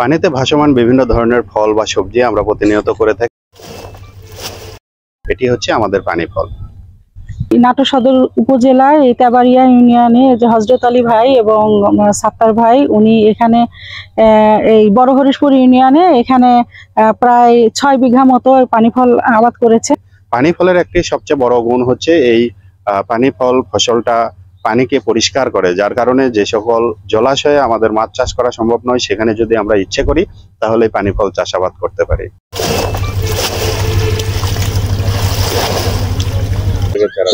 পানিতে ভাসমান বিভিন্ন ধরনের ফল বা সবজি আমরা প্রতিনিয়ত করে থাকি। এটি হচ্ছে আমাদের পানি ফল। নাটোর সদর উপজেলার ইতাবাড়িয়া ইউনিয়নে যে হযরত আলী ভাই এবং সাত্তার ভাই, উনি এখানে এই বড় হরিশপুর ইউনিয়নে এখানে প্রায় 6 বিঘা মতো পানি ফল আবাদ করেছে। পানি ফলের একটি সবচেয়ে বড় গুণ হচ্ছে এই পানি ফল ফসলটা পানিকে পরিষ্কার করে, যার কারণে যে সকল জলাশয়ে আমাদের মাছ চাষ করা সম্ভব নয় সেখানে যদি আমরা ইচ্ছে করি তাহলে পানি ফল চাষাবাদ করতে পারি।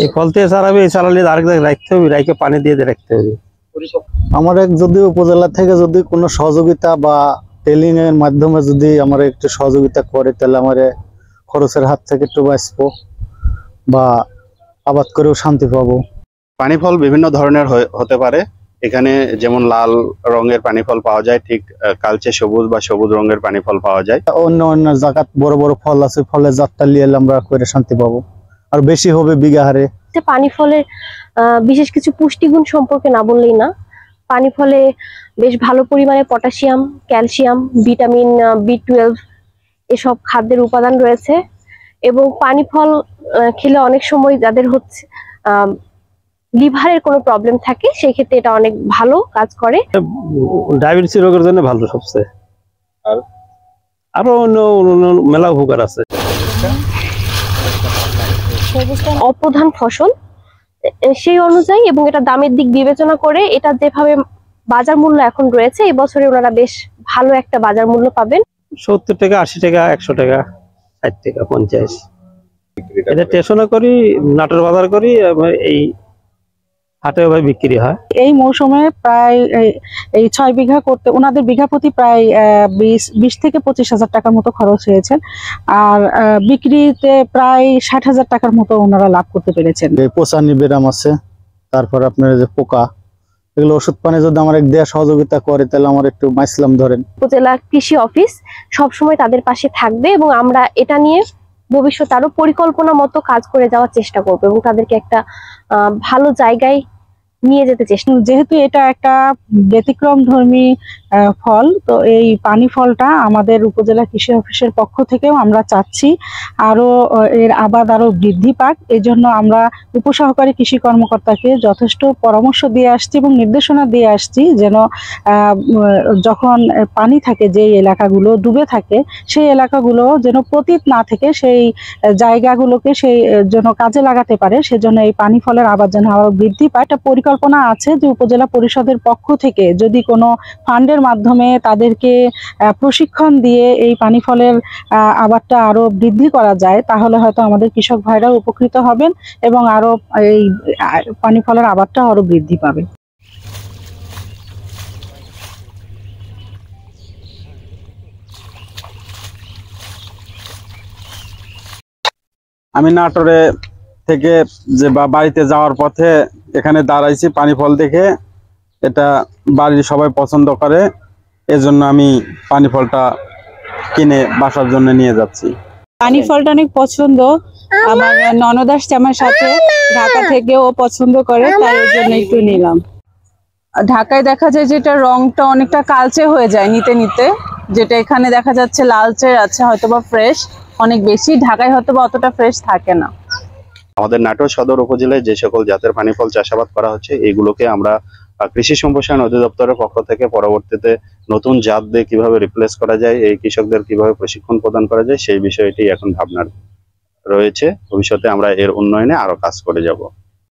এই ফল থেকে চালাবে, এই চালালে আরেক জায়গায় রাখতে হবে, রাখে পানি দিয়ে রাখতে হবে। আমার যদি উপজেলা থেকে যদি কোনো সহযোগিতা বা টেলিং এর মাধ্যমে যদি আমার একটু সহযোগিতা করে তাহলে আমার খরচের হাত থেকে একটু বাঁচবো বা আবাদ করেও শান্তি পাবো। পানি ফল বিভিন্ন ধরনের হতে পারে। এখানে যেমন লাল রঙের পানি ফল পাওয়া যায়, ঠিক কালচে সবুজ বা সবুজ রঙের পানি ফল পাওয়া যায়। অন্য অন্য জায়গায় বড় বড় ফল আছে, ফলের জাতটা নিয়ে আমরা করে শান্তি পাবো, আর বেশি হবে বিঘা হারে। পানি ফলের বিশেষ কিছু পুষ্টিগুণ সম্পর্কে না বললেই না। পানি ফলে বেশ ভালো পরিমাণে পটাশিয়াম, ক্যালসিয়াম, ভিটামিন B12 এসব খাদ্যের উপাদান রয়েছে এবং পানি ফল খেলে অনেক সময় যাদের হচ্ছে লিভারের কোনো প্রবলেম থাকে সেই ক্ষেত্রে এটা অনেক ভালো কাজ করে। ডায়াবেটিস রোগের জন্য ভালো সবচেয়ে, আরো অন্য মেলা উপকার আছে। অপ্রধান ফসল সেই অনুযায়ী এবং এটা দামের দিক বিবেচনা করে এটা যেভাবে বাজার মূল্য এখন রয়েছে, এই বছরে ওনারা বেশ ভালো একটা বাজার মূল্য পাবেন। 70 টাকা, 80 টাকা, 100 টাকা, 60 টাকা, 50। এটা স্টেশনে করি, নাটোর বাজার করি, এই হাটে ভাই বিক্রি হয়। এই মৌসুমে প্রায় এই 6 বিঘা করতে ওনাদের বিঘা প্রতি প্রায় 20 থেকে 25,000 টাকার মতো খরচ হয়েছে, আর বিক্রিতে প্রায় 60,000 টাকার মতো ওনারা লাভ করতে পেরেছেন। পোষানি বেরাম আছে, তারপর আপনার যে পোকা, এগুলো ওষুধ পানি যদি আমার দেয়া সহযোগিতা করে তাহলে আমার একটু মাইসলাম ধরেন। উপজেলা কৃষি অফিস সবসময় তাদের পাশে থাকবে এবং আমরা এটা নিয়ে ভবিষ্যতে আরো পরিকল্পনা মতো কাজ করে যাওয়ার চেষ্টা করবো এবং তাদেরকে একটা ভালো জায়গায় নিয়ে যেতে চেষ্টা। যেহেতু এটা একটা ব্যতিক্রম ধর্মী ফল, তো এই পানি ফলটা আমাদের উপজেলা কৃষি অফিসের পক্ষ থেকেও আমরা চাচ্ছি আরো এর আবাদ আরো বৃদ্ধি পাক। এই জন্য আমরা উপসহকারী কৃষি কর্মকর্তাকে যথেষ্ট পরামর্শ দিয়ে আসছি এবং নির্দেশনা দিয়ে আসছি যেন যখন পানি থাকে, যে এলাকাগুলো ডুবে থাকে সেই এলাকাগুলো যেন পতিত না থেকে সেই জায়গাগুলোকে সেই যেন কাজে লাগাতে পারে, সেজন্য এই পানি ফলের আবাদ যেন আরো বৃদ্ধি পায়। একটা পরিকল্পনা আছে যে উপজেলা পরিষদের পক্ষ থেকে যদি কোনো ফান্ডের মাধ্যমে তাদেরকে প্রশিক্ষণ দিয়ে এই পানি ফলের আবাদটা আরো বৃদ্ধি করা যায় তাহলে হয়তো আমাদের কৃষক ভাইরা উপকৃত হবেন এবং আরো এই পানি ফলের আবাদটা আরো বৃদ্ধি পাবে। আমি নাটোরে থেকে যে বাড়িতে যাওয়ার পথে এখানে দাঁড়াইছি, পানি ফল দেখে এটা বাড়ির সবাই পছন্দ করে, এজন্য আমি পানি ফলটা কিনে বাসার জন্য নিয়ে যাচ্ছি। পানি ফলটা অনেক পছন্দ, আমার ননদ আসছে আমার সাথে ঢাকা থেকে, ও পছন্দ করে তাই এর জন্য একটু নিলাম। ঢাকায় দেখা যায় যেটা রংটা অনেকটা কালচে হয়ে যায় নিতে নিতে, যেটা এখানে দেখা যাচ্ছে লালচে আছে, হয়তোবা ফ্রেশ অনেক বেশি, ঢাকায় হয়তোবা অতটা ফ্রেশ থাকে না। আমাদের নাটোর সদর উপজেলায় যে সকল জাতের পানি ফল চাষাবাদ করা হচ্ছে এগুলোকে আমরা কৃষি সম্প্রসারণ অধিদপ্তরের পক্ষ থেকে পরবর্তীতে নতুন জাত দিয়ে কিভাবে রিপ্লেস করা যায়, এই কৃষকদের কিভাবে প্রশিক্ষণ প্রদান করা যায় সেই বিষয়টি এখন ভাবনার রয়েছে। ভবিষ্যতে আমরা এর উন্নয়নে আরো কাজ করে যাব।